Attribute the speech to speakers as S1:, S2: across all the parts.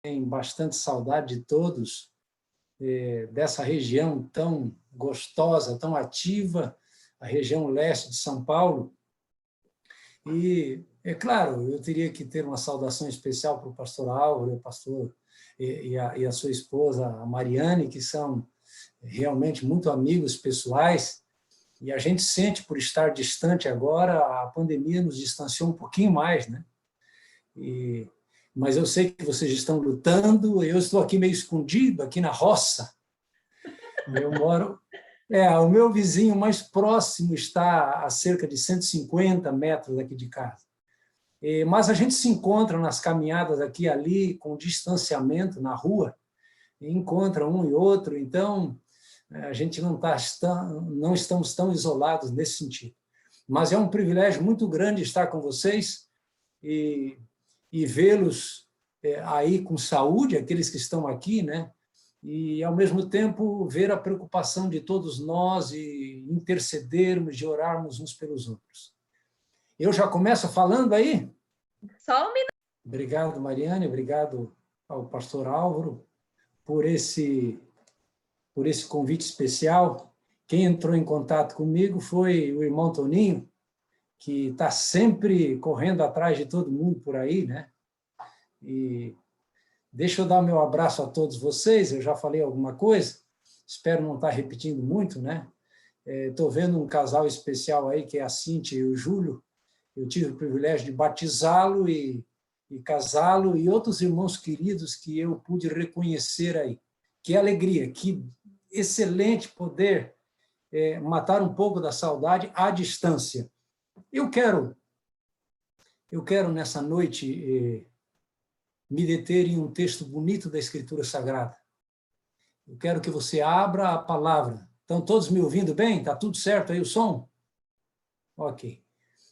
S1: Tenho bastante saudade de todos, dessa região tão gostosa, tão ativa, a região leste de São Paulo. E, é claro, eu teria que ter uma saudação especial para o pastor Álvaro, o pastor e a sua esposa, a Mariane, que são realmente muito amigos pessoais, e a gente sente, por estar distante agora, a pandemia nos distanciou um pouquinho mais, né? Mas eu sei que vocês estão lutando, eu estou aqui meio escondido, aqui na roça. Eu moro... o meu vizinho mais próximo está a cerca de 150 metros daqui de casa. Mas a gente se encontra nas caminhadas aqui e ali, com distanciamento na rua, e encontra um e outro, então a gente não estamos tão isolados nesse sentido. Mas é um privilégio muito grande estar com vocês e vê-los aí com saúde, aqueles que estão aqui, né? E, ao mesmo tempo, ver a preocupação de todos nós e intercedermos, de orarmos uns pelos outros. Eu já começo falando aí?
S2: Só um minuto.
S1: Obrigado, Mariane, obrigado ao pastor Álvaro por esse convite especial. Quem entrou em contato comigo foi o irmão Toninho, que está sempre correndo atrás de todo mundo por aí, né? E deixa eu dar o meu abraço a todos vocês, eu já falei alguma coisa, espero não estar repetindo muito, né? Estou vendo um casal especial aí, que é a Cíntia e o Júlio, eu tive o privilégio de batizá-lo e casá-lo, e outros irmãos queridos que eu pude reconhecer aí. Que alegria, que excelente poder matar um pouco da saudade à distância. Eu quero nessa noite me deter em um texto bonito da Escritura Sagrada. Eu quero que você abra a palavra. Estão todos me ouvindo bem? Está tudo certo aí o som? Ok.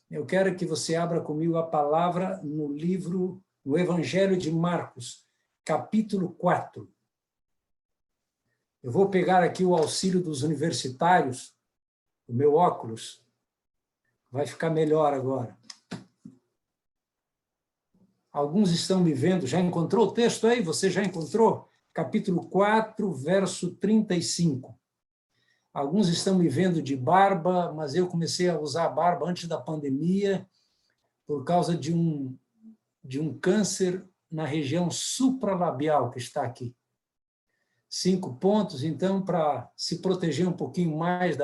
S1: Eu quero que você abra comigo a palavra no Evangelho de Marcos, capítulo 4. Eu vou pegar aqui o auxílio dos universitários, o meu óculos. Vai ficar melhor agora. Alguns estão me vendo. Já encontrou o texto aí? Você já encontrou? Capítulo 4, verso 35. Alguns estão me vendo de barba, mas eu comecei a usar barba antes da pandemia por causa de um câncer na região supralabial que está aqui. 5 pontos, então, para se proteger um pouquinho mais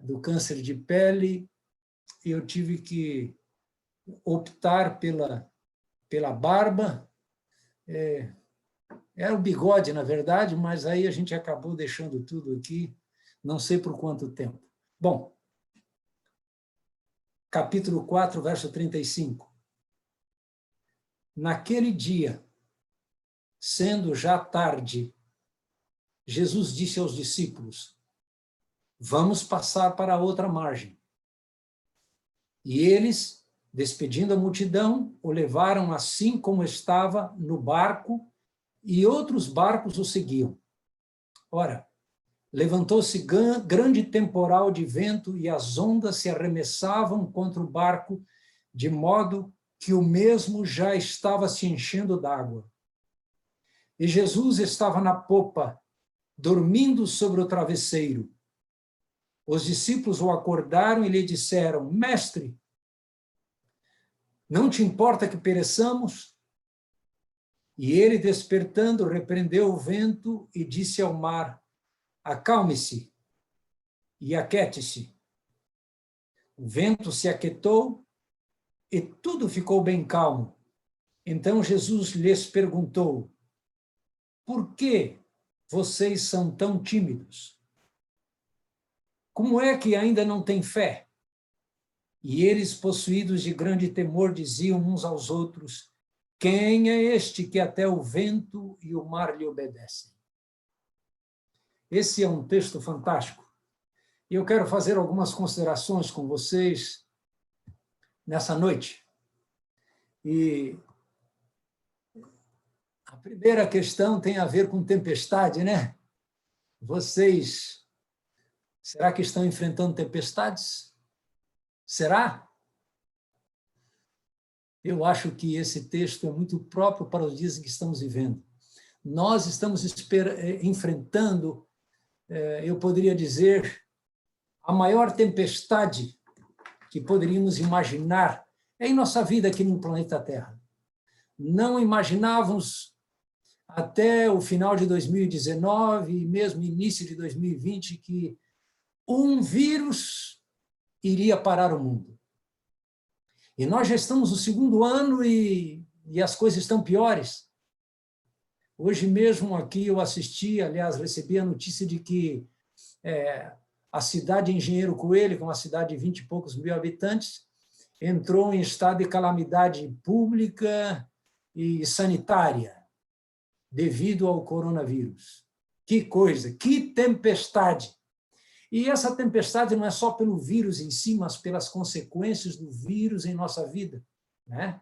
S1: do câncer de pele, eu tive que optar pela barba. Era o bigode, na verdade, mas aí a gente acabou deixando tudo aqui, não sei por quanto tempo. Bom, capítulo 4, verso 35. Naquele dia, sendo já tarde, Jesus disse aos discípulos: vamos passar para a outra margem. E eles, despedindo a multidão, o levaram assim como estava no barco, e outros barcos o seguiam. Ora, levantou-se grande temporal de vento e as ondas se arremessavam contra o barco, de modo que o mesmo já estava se enchendo d'água. E Jesus estava na popa, dormindo sobre o travesseiro. Os discípulos o acordaram e lhe disseram: Mestre, não te importa que pereçamos? E ele, despertando, repreendeu o vento e disse ao mar: acalme-se e aquete-se. O vento se aquietou e tudo ficou bem calmo. Então Jesus lhes perguntou: por que vocês são tão tímidos? Como é que ainda não têm fé? E eles, possuídos de grande temor, diziam uns aos outros: quem é este que até o vento e o mar lhe obedecem? Esse é um texto fantástico. E eu quero fazer algumas considerações com vocês nessa noite. E a primeira questão tem a ver com tempestade, né? Vocês, será que estão enfrentando tempestades? Será? eu acho que esse texto é muito próprio para os dias em que estamos vivendo. Nós estamos enfrentando, eu poderia dizer, a maior tempestade que poderíamos imaginar em nossa vida aqui no planeta Terra. Não imaginávamos até o final de 2019 e mesmo início de 2020 que um vírus iria parar o mundo. E nós já estamos no segundo ano e as coisas estão piores. Hoje mesmo aqui eu assisti, aliás, recebi a notícia de que a cidade de Engenheiro Coelho, que é uma cidade de 20 e poucos mil habitantes, entrou em estado de calamidade pública e sanitária devido ao coronavírus. Que coisa, que tempestade! E essa tempestade não é só pelo vírus em si, mas pelas consequências do vírus em nossa vida, né?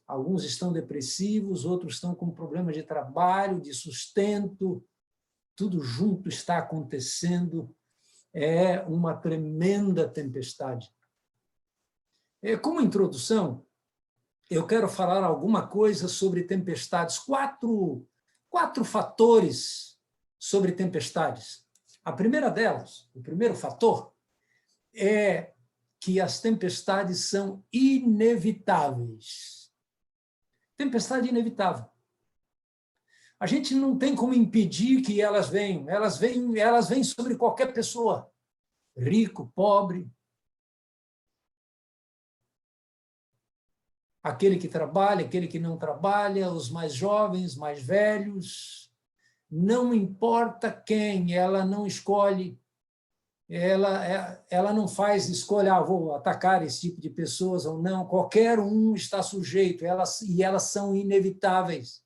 S1: Alguns estão depressivos, outros estão com problemas de trabalho, de sustento, tudo junto está acontecendo. É uma tremenda tempestade. Como introdução, eu quero falar alguma coisa sobre tempestades, quatro fatores sobre tempestades. A primeira delas, o primeiro fator, é que as tempestades são inevitáveis. Tempestade inevitável. A gente não tem como impedir que elas venham. Elas vêm sobre qualquer pessoa. Rico, pobre. Aquele que trabalha, aquele que não trabalha, os mais jovens, mais velhos. Não importa quem, ela não escolhe. Ela não faz escolha, vou atacar esse tipo de pessoas ou não. Qualquer um está sujeito, e elas são inevitáveis.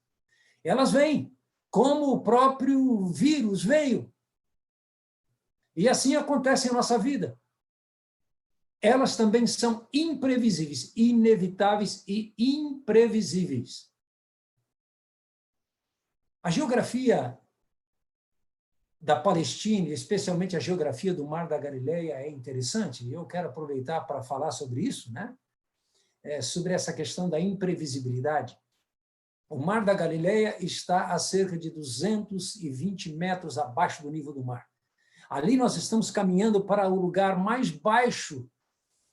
S1: Elas vêm, como o próprio vírus veio. E assim acontece em nossa vida. Elas também são imprevisíveis, inevitáveis e imprevisíveis. A geografia da Palestina, especialmente a geografia do Mar da Galileia, é interessante, e eu quero aproveitar para falar sobre isso, né? Sobre essa questão da imprevisibilidade. O Mar da Galileia está a cerca de 220 metros abaixo do nível do mar. Ali nós estamos caminhando para o lugar mais baixo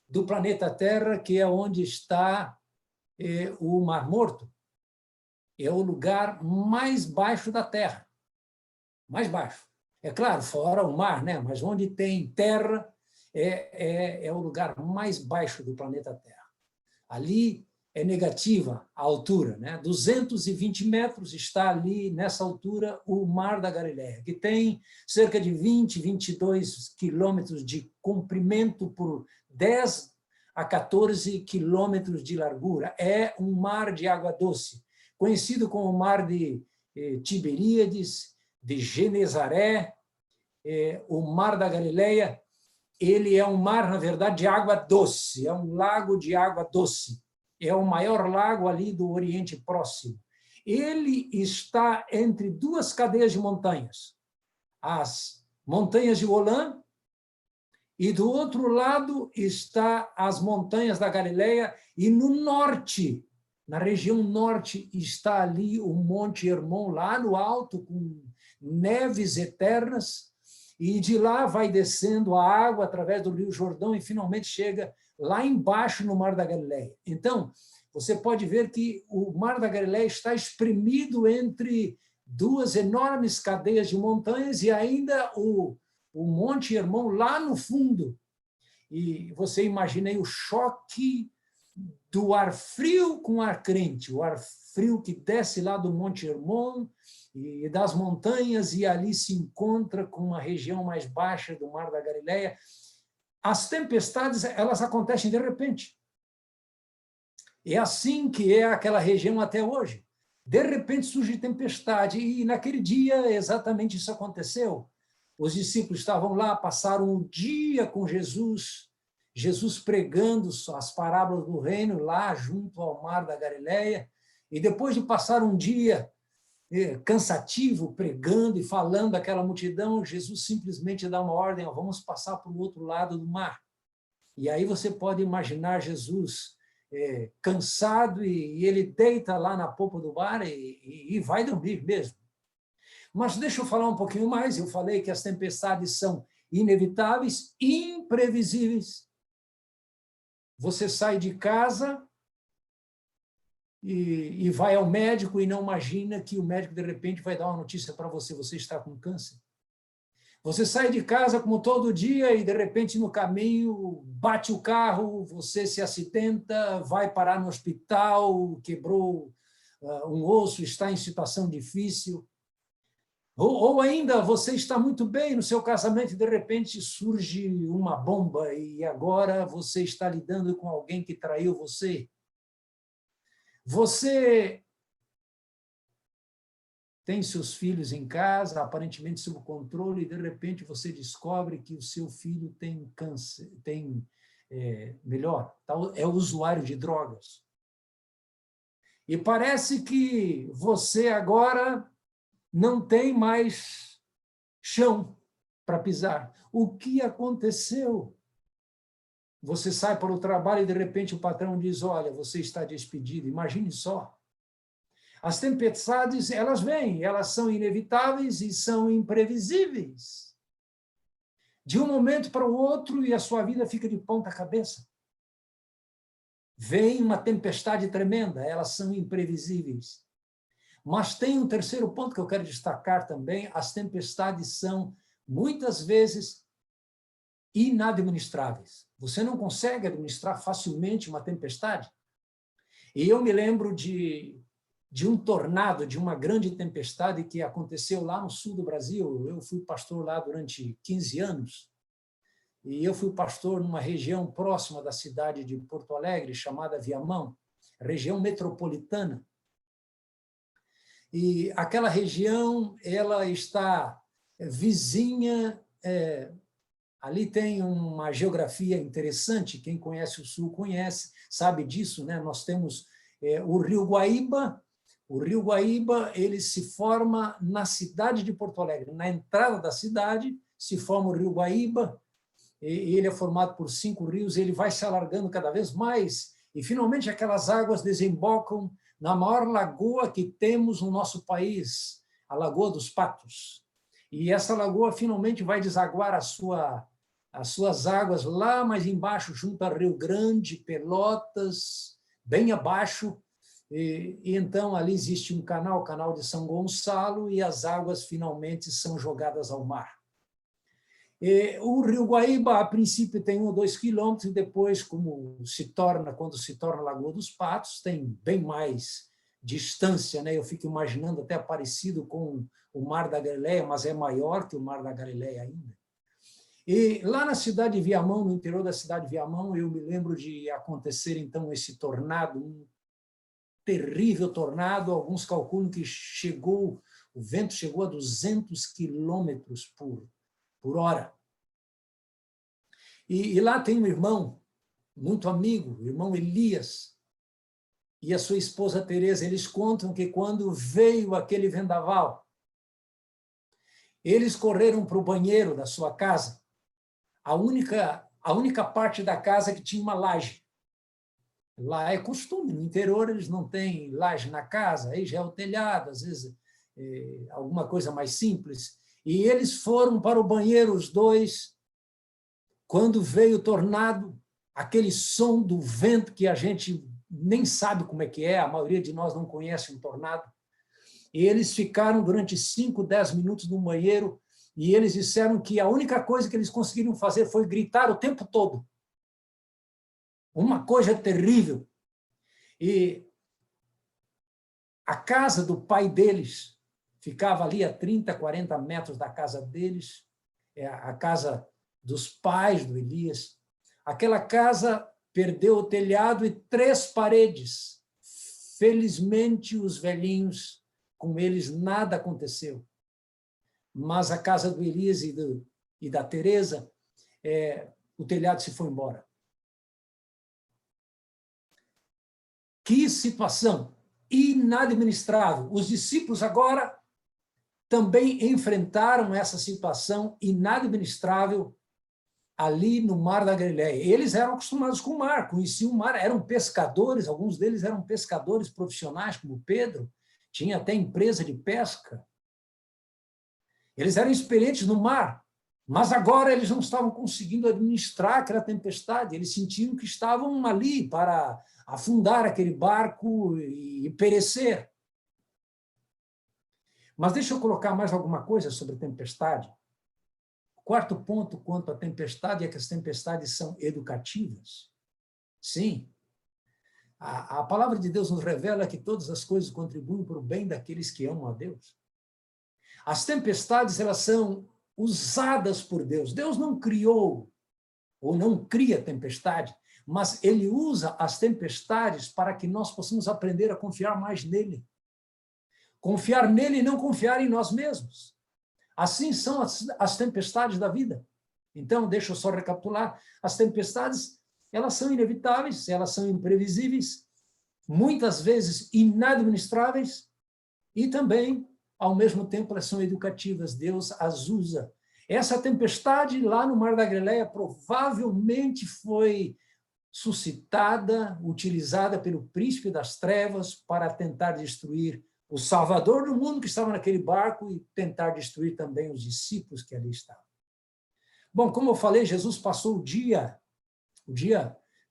S1: do planeta Terra, que é onde está o Mar Morto. É o lugar mais baixo da Terra. Mais baixo. É claro, fora o mar, né? Mas onde tem terra é o lugar mais baixo do planeta Terra. Ali é negativa a altura, né? 220 metros está ali, nessa altura, o Mar da Galileia, que tem cerca de 22 quilômetros de comprimento por 10 a 14 quilômetros de largura. É um mar de água doce, conhecido como o Mar de Tiberíades, de Genezaré. O Mar da Galileia, ele é um mar, na verdade, de água doce, é um lago de água doce. É o maior lago ali do Oriente Próximo. Ele está entre duas cadeias de montanhas, as montanhas de Golã, e do outro lado está as montanhas da Galileia, e no norte, na região norte, está ali o Monte Hermon, lá no alto, com neves eternas, e de lá vai descendo a água através do Rio Jordão e finalmente chega lá embaixo no Mar da Galileia. Então, você pode ver que o Mar da Galileia está espremido entre duas enormes cadeias de montanhas e ainda o Monte Hermon lá no fundo. E você imagina aí o choque do ar frio com ar quente, o ar frio que desce lá do Monte Hermon e das montanhas e ali se encontra com uma região mais baixa do Mar da Galileia. As tempestades, elas acontecem de repente. É assim que é aquela região até hoje. De repente surge tempestade, e naquele dia exatamente isso aconteceu. Os discípulos estavam lá, passaram um dia com Jesus, Jesus pregando as parábolas do reino lá junto ao Mar da Galileia, e depois de passar um dia cansativo, pregando e falando àquela multidão, Jesus simplesmente dá uma ordem: vamos passar para o outro lado do mar. E aí você pode imaginar Jesus cansado, e ele deita lá na polpa do bar e vai dormir mesmo. Mas deixa eu falar um pouquinho mais. Eu falei que as tempestades são inevitáveis, imprevisíveis. Você sai de casa e vai ao médico e não imagina que o médico, de repente, vai dar uma notícia para você: você está com câncer. Você sai de casa como todo dia e, de repente, no caminho, bate o carro, você se acidenta, vai parar no hospital, quebrou um osso, está em situação difícil. Ou ainda, você está muito bem no seu casamento e, de repente, surge uma bomba e agora você está lidando com alguém que traiu você. Você tem seus filhos em casa, aparentemente sob controle, e, de repente, você descobre que o seu filho tem câncer, é usuário de drogas. E parece que você agora não tem mais chão para pisar. O que aconteceu? Você sai para o trabalho e, de repente, o patrão diz: olha, você está despedido. Imagine só. As tempestades, elas vêm, elas são inevitáveis e são imprevisíveis. De um momento para o outro, e a sua vida fica de ponta cabeça. Vem uma tempestade tremenda, elas são imprevisíveis. Mas tem um terceiro ponto que eu quero destacar também: as tempestades são, muitas vezes, inadministráveis. Você não consegue administrar facilmente uma tempestade. E eu me lembro de um tornado, de uma grande tempestade que aconteceu lá no sul do Brasil. Eu fui pastor lá durante 15 anos, e eu fui pastor numa região próxima da cidade de Porto Alegre, chamada Viamão, região metropolitana. E aquela região, ela está vizinha, ali tem uma geografia interessante, quem conhece o Sul conhece, sabe disso, né? Nós temos o Rio Guaíba. O Rio Guaíba, ele se forma na cidade de Porto Alegre. Na entrada da cidade se forma o Rio Guaíba, e ele é formado por 5 rios, ele vai se alargando cada vez mais, e finalmente aquelas águas desembocam na maior lagoa que temos no nosso país, a Lagoa dos Patos. E essa lagoa finalmente vai desaguar as suas águas lá mais embaixo, junto ao Rio Grande, Pelotas, bem abaixo. E então ali existe um canal, o Canal de São Gonçalo, e as águas finalmente são jogadas ao mar. O Rio Guaíba, a princípio, tem 1 ou 2 quilômetros, e depois, quando se torna Lagoa dos Patos, tem bem mais distância, né? Eu fico imaginando até parecido com o Mar da Galileia, mas é maior que o Mar da Galileia ainda. E lá na cidade de Viamão, no interior da cidade de Viamão, eu me lembro de acontecer, então, esse tornado, um terrível tornado. Alguns calculam que o vento chegou a 200 quilômetros por hora. E lá tem um irmão, muito amigo, o irmão Elias, e a sua esposa Tereza. Eles contam que quando veio aquele vendaval, eles correram para o banheiro da sua casa, a única parte da casa que tinha uma laje. Lá é costume, no interior eles não têm laje na casa, aí já é o telhado, às vezes alguma coisa mais simples. E eles foram para o banheiro, os dois. Quando veio o tornado, aquele som do vento que a gente nem sabe como é que é, a maioria de nós não conhece um tornado. E eles ficaram durante 5, 10 minutos no banheiro, e eles disseram que a única coisa que eles conseguiram fazer foi gritar o tempo todo. Uma coisa terrível. E a casa do pai deles ficava ali a 30, 40 metros da casa deles, a casa dos pais do Elias. Aquela casa perdeu o telhado e 3 paredes. Felizmente, os velhinhos, com eles nada aconteceu. Mas a casa do Elias e da Tereza, o telhado se foi embora. Que situação inadministrável. Os discípulos agora também enfrentaram essa situação inadministrável ali no Mar da Galileia. Eles eram acostumados com o mar, conheciam o mar, eram pescadores, alguns deles eram pescadores profissionais, como Pedro, tinha até empresa de pesca. Eles eram experientes no mar, mas agora eles não estavam conseguindo administrar aquela tempestade, eles sentiam que estavam ali para afundar aquele barco e perecer. Mas deixa eu colocar mais alguma coisa sobre a tempestade. O quarto ponto quanto à tempestade é que as tempestades são educativas. Sim, a palavra de Deus nos revela que todas as coisas contribuem para o bem daqueles que amam a Deus. As tempestades, elas são usadas por Deus. Deus não criou ou não cria tempestade, mas ele usa as tempestades para que nós possamos aprender a confiar mais nele. Confiar nele e não confiar em nós mesmos. Assim são as tempestades da vida. Então, deixa eu só recapitular. As tempestades, elas são inevitáveis, elas são imprevisíveis, muitas vezes inadministráveis e também, ao mesmo tempo, elas são educativas. Deus as usa. Essa tempestade lá no Mar da Galileia provavelmente foi suscitada, utilizada pelo príncipe das trevas para tentar destruir o Salvador do mundo que estava naquele barco e tentar destruir também os discípulos que ali estavam. Bom, como eu falei, Jesus passou o dia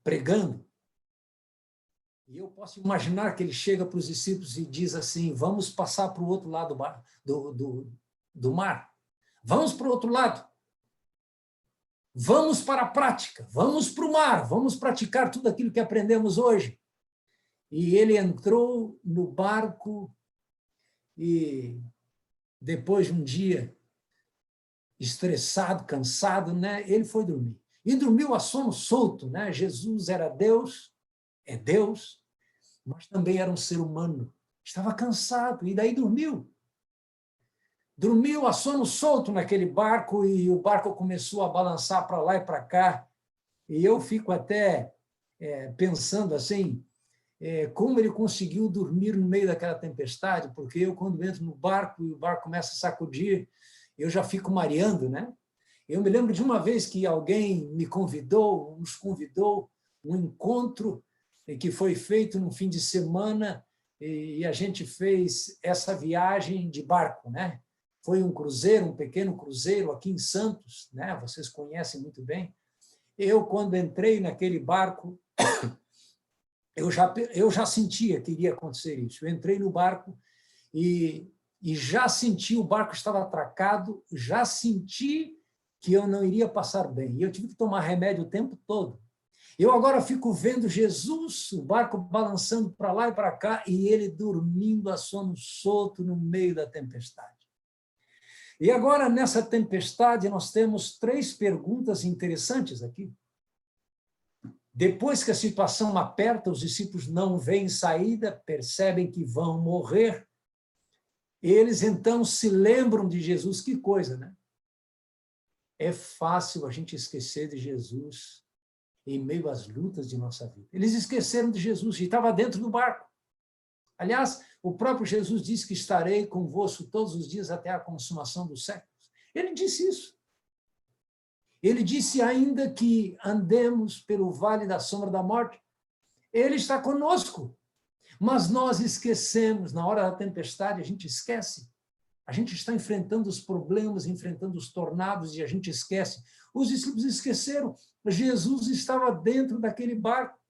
S1: pregando. E eu posso imaginar que ele chega para os discípulos e diz assim, vamos passar para o outro lado do mar. Vamos para o outro lado. Vamos para a prática. Vamos para o mar. Vamos praticar tudo aquilo que aprendemos hoje. E ele entrou no barco e depois de um dia estressado, cansado, né, ele foi dormir. E dormiu a sono solto, né? Jesus era Deus, é Deus, mas também era um ser humano. Estava cansado e daí dormiu. Dormiu a sono solto naquele barco e o barco começou a balançar para lá e para cá. E eu fico até pensando assim, como ele conseguiu dormir no meio daquela tempestade, porque eu, quando entro no barco e o barco começa a sacudir, eu já fico mareando, né? Eu me lembro de uma vez que alguém nos convidou, um encontro que foi feito no fim de semana e a gente fez essa viagem de barco, né? Foi um cruzeiro, um pequeno cruzeiro aqui em Santos, né? Vocês conhecem muito bem. Eu, quando entrei naquele barco, eu já sentia que iria acontecer isso. Eu entrei no barco e já senti, o barco estava atracado, já senti que eu não iria passar bem. E eu tive que tomar remédio o tempo todo. Eu agora fico vendo Jesus, o barco balançando para lá e para cá, e ele dormindo a sono solto no meio da tempestade. E agora, nessa tempestade, nós temos 3 perguntas interessantes aqui. Depois que a situação aperta, os discípulos não veem saída, percebem que vão morrer. Eles, então, se lembram de Jesus. Que coisa, né? É fácil a gente esquecer de Jesus em meio às lutas de nossa vida. Eles esqueceram de Jesus e estava dentro do barco. Aliás, o próprio Jesus disse que estarei convosco todos os dias até a consumação dos séculos. Ele disse isso. Ele disse ainda que andemos pelo vale da sombra da morte. Ele está conosco. Mas nós esquecemos, na hora da tempestade, a gente esquece. A gente está enfrentando os problemas, enfrentando os tornados e a gente esquece. Os discípulos esqueceram. Jesus estava dentro daquele barco.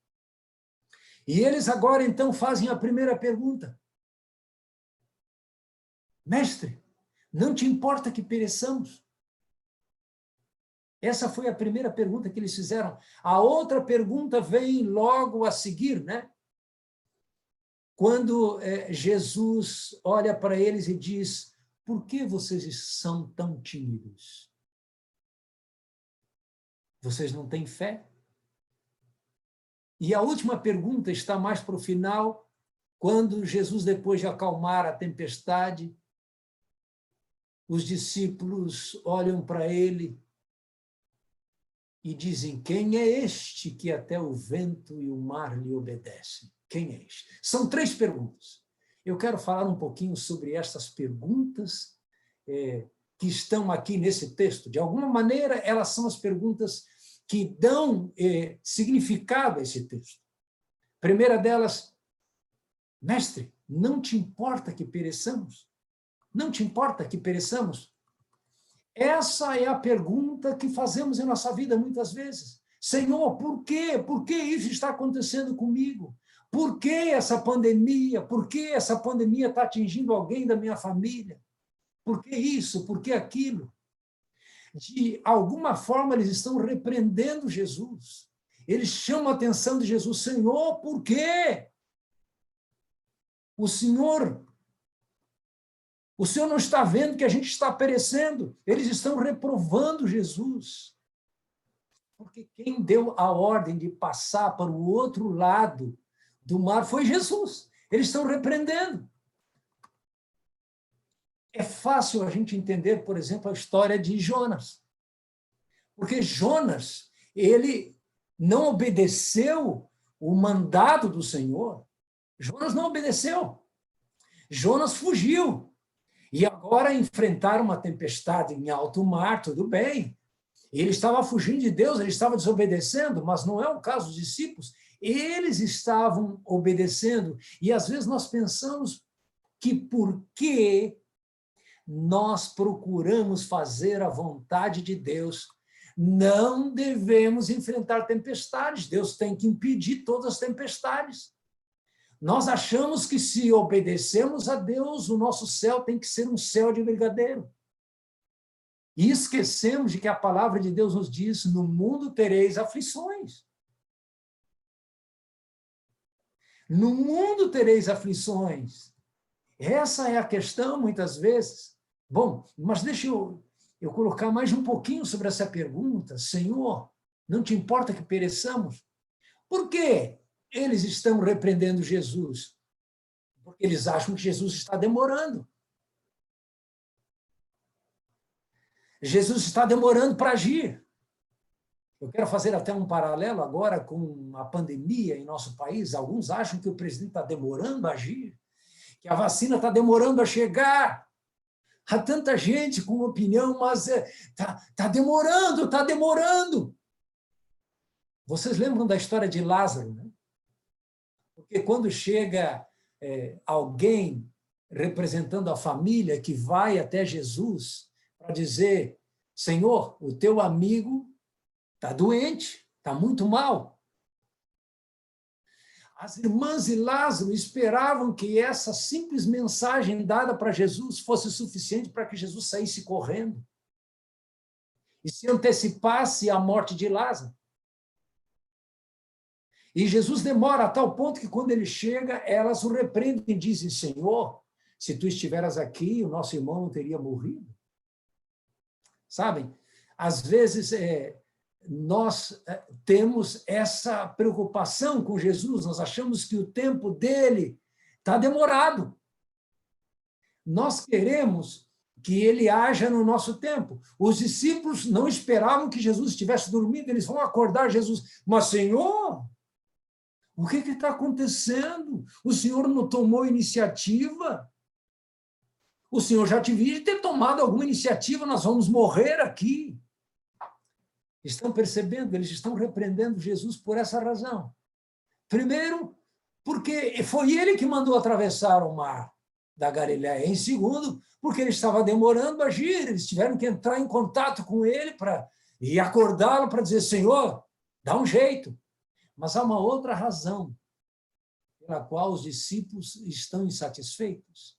S1: E eles agora, então, fazem a primeira pergunta. Mestre, não te importa que pereçamos? Essa foi a primeira pergunta que eles fizeram. A outra pergunta vem logo a seguir, né? Quando Jesus olha para eles e diz, por que vocês são tão tímidos? Vocês não têm fé? E a última pergunta está mais para o final, quando Jesus, depois de acalmar a tempestade, os discípulos olham para ele e dizem, quem é este que até o vento e o mar lhe obedecem? Quem é este? São 3 perguntas. Eu quero falar um pouquinho sobre estas perguntas que estão aqui nesse texto. De alguma maneira, elas são as perguntas que dão significado a esse texto. Primeira delas, mestre, não te importa que pereçamos? Não te importa que pereçamos? Essa é a pergunta que fazemos em nossa vida muitas vezes. Senhor, por quê? Por que isso está acontecendo comigo? Por que essa pandemia? Por que essa pandemia está atingindo alguém da minha família? Por que isso? Por que aquilo? De alguma forma, eles estão repreendendo Jesus. Eles chamam a atenção de Jesus. Senhor, por quê? O Senhor não está vendo que a gente está perecendo? Eles estão reprovando Jesus. Porque quem deu a ordem de passar para o outro lado do mar foi Jesus. Eles estão repreendendo. É fácil a gente entender, por exemplo, a história de Jonas. Porque Jonas, ele não obedeceu o mandato do Senhor. Jonas não obedeceu. Jonas fugiu. E agora enfrentaram uma tempestade em alto mar, tudo bem. Ele estava fugindo de Deus, ele estava desobedecendo, mas não é o caso dos discípulos. Eles estavam obedecendo. E às vezes nós pensamos que porque nós procuramos fazer a vontade de Deus, não devemos enfrentar tempestades. Deus tem que impedir todas as tempestades. Nós achamos que se obedecemos a Deus, o nosso céu tem que ser um céu de brigadeiro. E esquecemos de que a palavra de Deus nos diz: no mundo tereis aflições. No mundo tereis aflições. Essa é a questão, muitas vezes. Bom, mas deixa eu colocar mais um pouquinho sobre essa pergunta. Senhor, não te importa que pereçamos? Por quê? Eles estão repreendendo Jesus, porque eles acham que Jesus está demorando. Jesus está demorando para agir. Eu quero fazer até um paralelo agora com a pandemia em nosso país. Alguns acham que o presidente está demorando a agir, que a vacina está demorando a chegar. Há tanta gente com opinião, mas está demorando, está demorando. Vocês lembram da história de Lázaro, né? Porque quando chega alguém representando a família que vai até Jesus para dizer: Senhor, o teu amigo está doente, está muito mal. As irmãs e Lázaro esperavam que essa simples mensagem dada para Jesus fosse suficiente para que Jesus saísse correndo e se antecipasse à morte de Lázaro. E Jesus demora a tal ponto que, quando ele chega, elas o repreendem e dizem: Senhor, se tu estiveras aqui, o nosso irmão não teria morrido. Sabem, às vezes nós temos essa preocupação com Jesus, nós achamos que o tempo dele está demorado. Nós queremos que ele haja no nosso tempo. Os discípulos não esperavam que Jesus estivesse dormindo, eles vão acordar Jesus. Mas, Senhor, o que está acontecendo? O Senhor não tomou iniciativa? O Senhor já devia ter tomado alguma iniciativa, nós vamos morrer aqui. Estão percebendo? Eles estão repreendendo Jesus por essa razão. Primeiro, porque foi ele que mandou atravessar o mar da Galileia. Em segundo, porque ele estava demorando a agir, eles tiveram que entrar em contato com ele e acordá-lo para dizer: Senhor, dá um jeito. Mas há uma outra razão pela qual os discípulos estão insatisfeitos.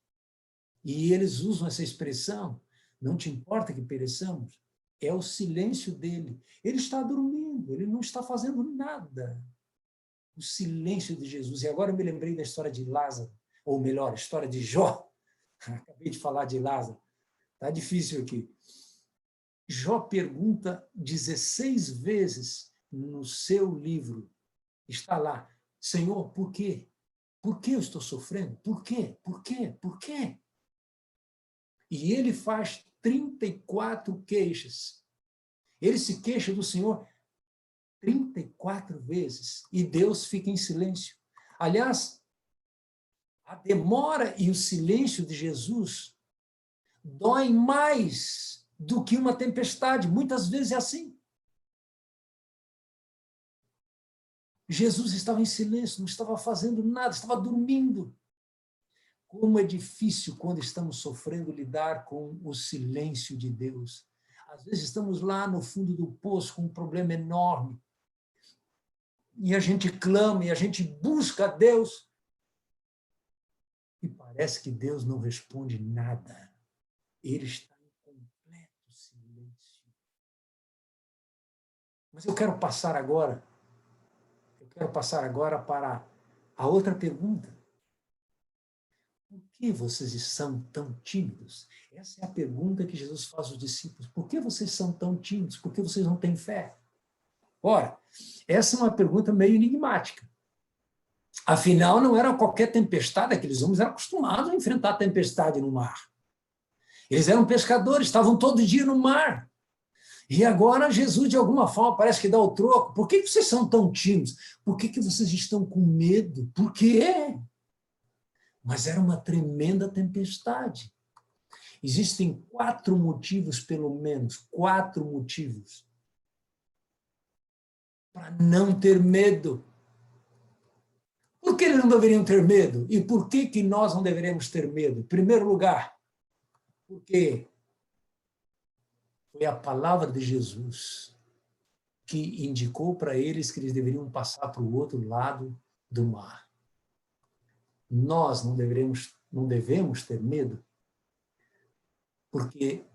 S1: E eles usam essa expressão: não te importa que pereçamos? É o silêncio dele. Ele está dormindo, ele não está fazendo nada. O silêncio de Jesus. E agora eu me lembrei da história de Lázaro, ou melhor, a história de Jó. Acabei de falar de Lázaro. Está difícil aqui. Jó pergunta 16 vezes no seu livro. Está lá: Senhor, por quê? Por que eu estou sofrendo? Por quê? Por quê? Por quê? E ele faz 34 queixas. Ele se queixa do Senhor 34 vezes e Deus fica em silêncio. Aliás, a demora e o silêncio de Jesus doem mais do que uma tempestade. Muitas vezes é assim. Jesus estava em silêncio, não estava fazendo nada, estava dormindo. Como é difícil, quando estamos sofrendo, lidar com o silêncio de Deus. Às vezes estamos lá no fundo do poço com um problema enorme, e a gente clama, e a gente busca a Deus, e parece que Deus não responde nada. Ele está em completo silêncio. Mas eu quero passar agora para a outra pergunta. Por que vocês são tão tímidos? Essa é a pergunta que Jesus faz aos discípulos. Por que vocês são tão tímidos? Por que vocês não têm fé? Ora, essa é uma pergunta meio enigmática. Afinal, não era qualquer tempestade, aqueles homens eram acostumados a enfrentar tempestade no mar. Eles eram pescadores, estavam todo dia no mar. E agora Jesus, de alguma forma, parece que dá o troco. Por que vocês são tão tímidos? Por que vocês estão com medo? Por quê? Mas era uma tremenda tempestade. Existem 4 motivos, pelo menos, 4 motivos para não ter medo. Por que eles não deveriam ter medo? E por que nós não deveríamos ter medo? Em primeiro lugar, porque foi a palavra de Jesus que indicou para eles que eles deveriam passar para o outro lado do mar. Nós não devemos ter medo, porque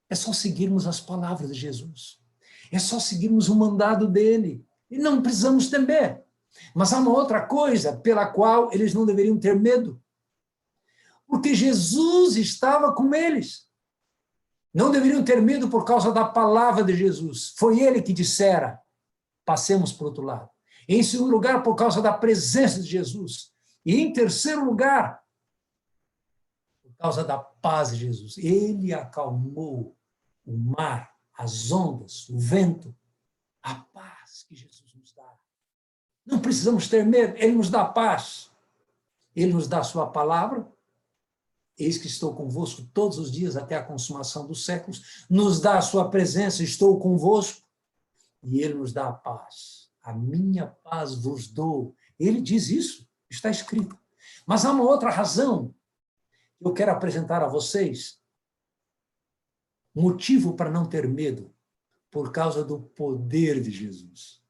S1: é só seguirmos as palavras de Jesus. É só seguirmos o mandado dele. E não precisamos temer. Mas há uma outra coisa pela qual eles não deveriam ter medo. Porque Jesus estava com eles. Não deveriam ter medo por causa da palavra de Jesus. Foi ele que dissera, passemos para o outro lado. Em segundo lugar, por causa da presença de Jesus. E em terceiro lugar, por causa da paz de Jesus. Ele acalmou o mar, as ondas, o vento, a paz que Jesus nos dá. Não precisamos ter medo, ele nos dá paz. Ele nos dá a sua palavra. Eis que estou convosco todos os dias até a consumação dos séculos. Nos dá a sua presença, estou convosco. E ele nos dá a paz. A minha paz vos dou. Ele diz isso, está escrito. Mas há uma outra razão que eu quero apresentar a vocês. Motivo para não ter medo, por causa do poder de Jesus.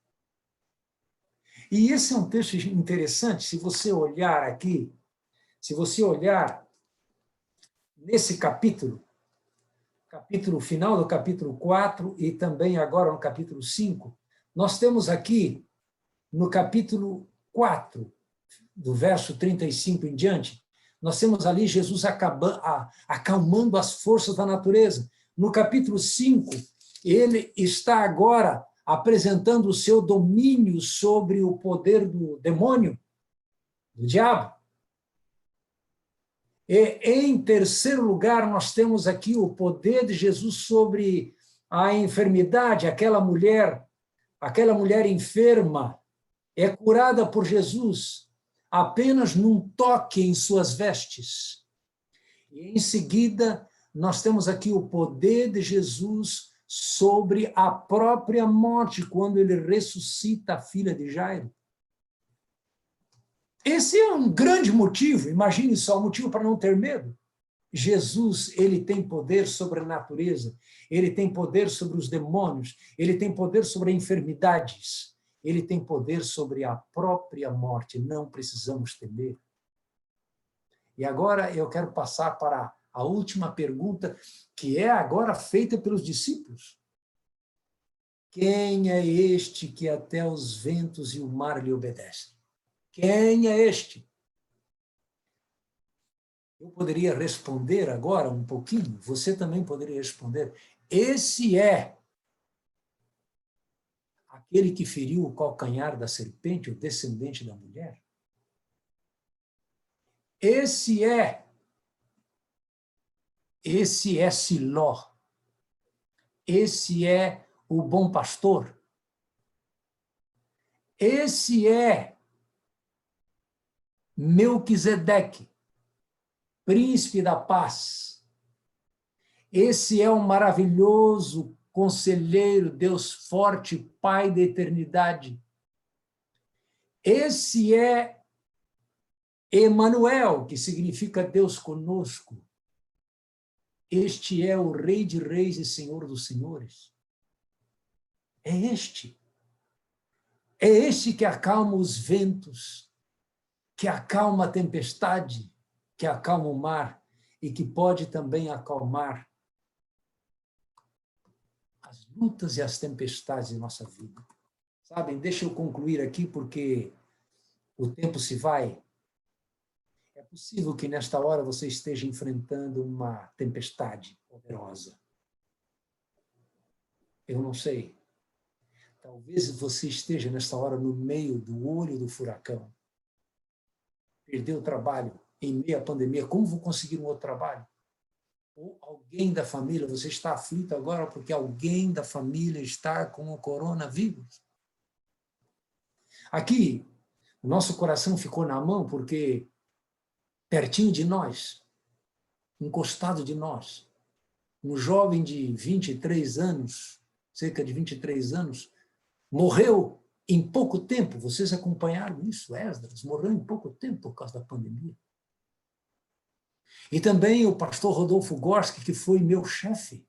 S1: E esse é um texto interessante, se você olhar aqui, se você olhar nesse capítulo final do capítulo 4 e também agora no capítulo 5, nós temos aqui no capítulo 4, do verso 35 em diante, nós temos ali Jesus acalmando as forças da natureza. No capítulo 5, ele está agora apresentando o seu domínio sobre o poder do demônio, do diabo. E, em terceiro lugar, nós temos aqui o poder de Jesus sobre a enfermidade. Aquela mulher enferma é curada por Jesus apenas num toque em suas vestes. E, em seguida, nós temos aqui o poder de Jesus sobre a própria morte, quando ele ressuscita a filha de Jairo. Esse é um grande motivo, imagine só, um motivo para não ter medo. Jesus, ele tem poder sobre a natureza, ele tem poder sobre os demônios, ele tem poder sobre enfermidades, ele tem poder sobre a própria morte, não precisamos temer. E agora eu quero passar para a última pergunta, que é agora feita pelos discípulos. Quem é este que até os ventos e o mar lhe obedecem? Quem é este? Eu poderia responder agora um pouquinho, você também poderia responder. Esse é aquele que feriu o calcanhar da serpente, o descendente da mulher. Esse é Siló. Esse é o bom pastor. Esse é Melquisedeque. príncipe da paz. Esse é um maravilhoso conselheiro, Deus forte, Pai da eternidade. Esse é Emanuel, que significa Deus conosco. Este é o Rei de Reis e Senhor dos Senhores. É este. É este que acalma os ventos, que acalma a tempestade, que acalma o mar e que pode também acalmar as lutas e as tempestades de nossa vida. Sabem, deixa eu concluir aqui porque o tempo se vai. É possível que nesta hora você esteja enfrentando uma tempestade poderosa. Eu não sei. Talvez você esteja nesta hora no meio do olho do furacão. Perdeu o trabalho em meio à pandemia. Como vou conseguir um outro trabalho? Ou alguém da família, você está aflito agora porque alguém da família está com o coronavírus. Aqui, o nosso coração ficou na mão porque pertinho de nós, encostado de nós, um jovem de 23 anos, cerca de 23 anos, morreu em pouco tempo. Vocês acompanharam isso, Esdras? Morreu em pouco tempo por causa da pandemia. E também o pastor Rodolfo Gorski, que foi meu chefe.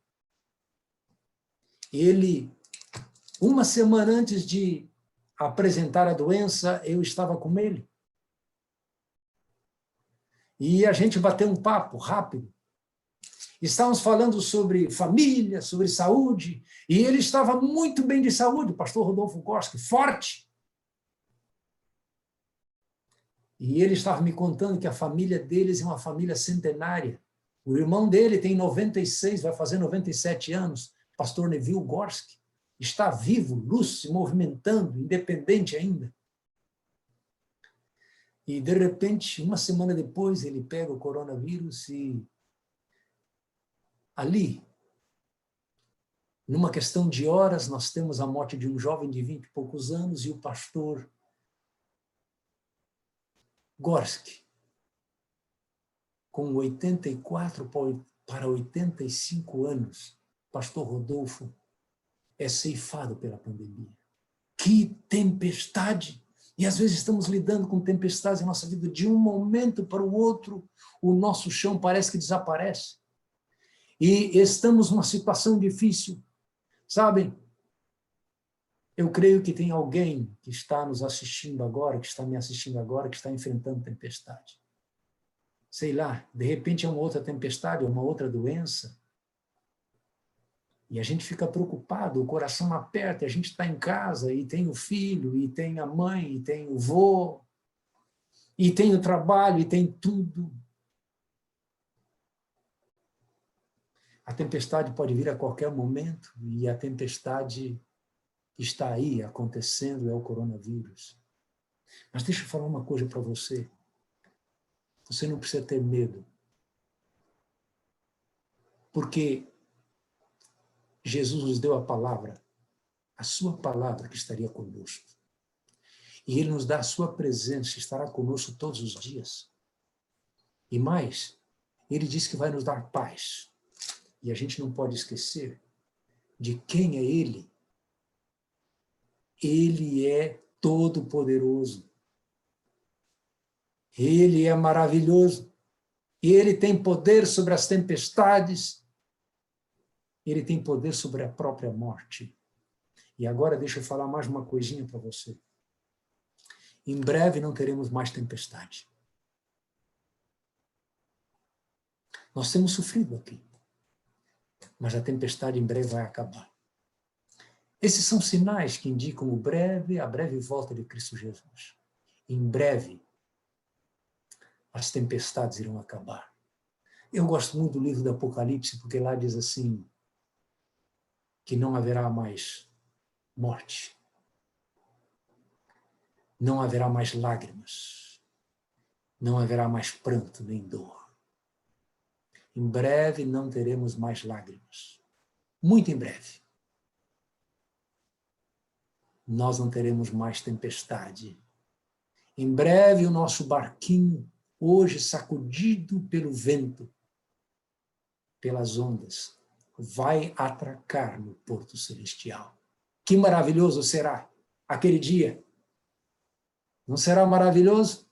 S1: Ele, uma semana antes de apresentar a doença, eu estava com ele. E a gente bateu um papo rápido. Estávamos falando sobre família, sobre saúde, e ele estava muito bem de saúde, o pastor Rodolfo Gorski, forte. E ele estava me contando que a família deles é uma família centenária. O irmão dele tem 96, vai fazer 97 anos, pastor Neville Gorski, está vivo, luz, se movimentando, independente ainda. E, de repente, uma semana depois, ele pega o coronavírus e ali, numa questão de horas, nós temos a morte de um jovem de 20 e poucos anos e o pastor Gorski, com 84 para 85 anos, pastor Rodolfo é ceifado pela pandemia. Que tempestade! E às vezes estamos lidando com tempestades em nossa vida, de um momento para o outro, o nosso chão parece que desaparece. E estamos numa situação difícil. Sabem, eu creio que tem alguém que está nos assistindo agora, que está me assistindo agora, que está enfrentando tempestade. Sei lá, de repente é uma outra tempestade, é uma outra doença. E a gente fica preocupado, o coração aperta, a gente está em casa e tem o filho, e tem a mãe, e tem o vô, e tem o trabalho, e tem tudo. A tempestade pode vir a qualquer momento, e a tempestade que está aí acontecendo é o coronavírus. Mas deixa eu falar uma coisa para você. Você não precisa ter medo. Porque Jesus nos deu a sua palavra que estaria conosco. E Ele nos dá a sua presença, estará conosco todos os dias. E mais, Ele diz que vai nos dar paz. E a gente não pode esquecer de quem é Ele. Ele é todo-poderoso. Ele é maravilhoso. E Ele tem poder sobre as tempestades. Ele tem poder sobre a própria morte. E agora deixa eu falar mais uma coisinha para você. Em breve não teremos mais tempestade. Nós temos sofrido aqui. Mas a tempestade em breve vai acabar. Esses são sinais que indicam a breve volta de Cristo Jesus. Em breve, as tempestades irão acabar. Eu gosto muito do livro do Apocalipse, porque lá diz assim, que não haverá mais morte. Não haverá mais lágrimas. Não haverá mais pranto nem dor. Em breve não teremos mais lágrimas. Muito em breve. Nós não teremos mais tempestade. Em breve o nosso barquinho hoje sacudido pelo vento, pelas ondas, vai atracar no Porto Celestial. Que maravilhoso será aquele dia! Não será maravilhoso?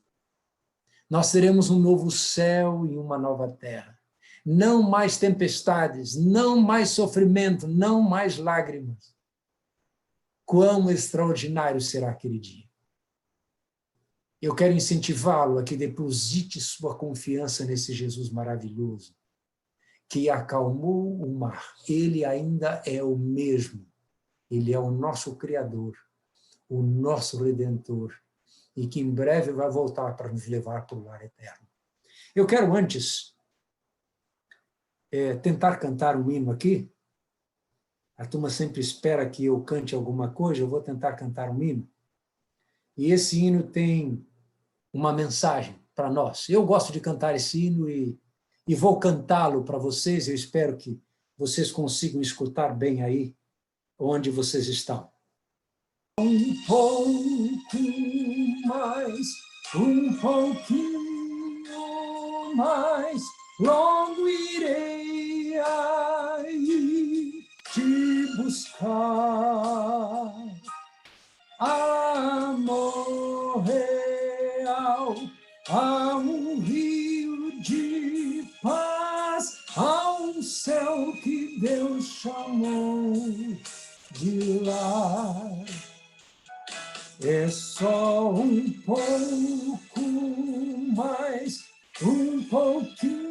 S1: Nós teremos um novo céu e uma nova terra. Não mais tempestades, não mais sofrimento, não mais lágrimas. Quão extraordinário será aquele dia! Eu quero incentivá-lo a que deposite sua confiança nesse Jesus maravilhoso, que acalmou o mar. Ele ainda é o mesmo. Ele é o nosso Criador, o nosso Redentor, e que em breve vai voltar para nos levar para o lar eterno. Eu quero antes tentar cantar um hino aqui. A turma sempre espera que eu cante alguma coisa, eu vou tentar cantar um hino. E esse hino tem uma mensagem para nós. Eu gosto de cantar esse hino e vou cantá-lo para vocês. Eu espero que vocês consigam escutar bem aí onde vocês estão. Um pouquinho mais, longo irei aí te buscar. Amor real, há um rio de paz, há um céu que Deus chamou de lar. É só um pouco mais, um pouquinho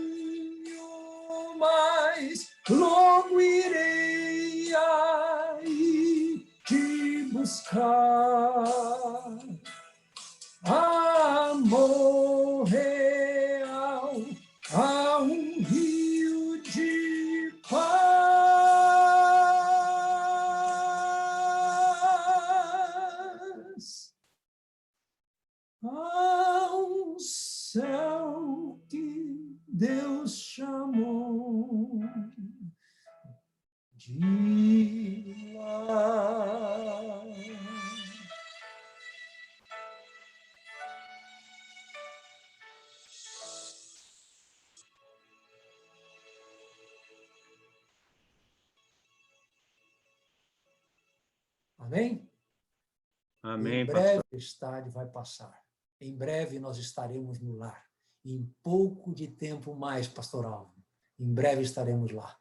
S1: mais, logo irei aí te buscar. Amor real, há um rio de paz, há um céu que Deus chamou de lar. Amém?
S2: Amém,
S1: em breve
S2: pastor.
S1: a tempestade vai passar. Em breve nós estaremos no lar. Em pouco de tempo mais, pastor Alvo. Em breve estaremos lá.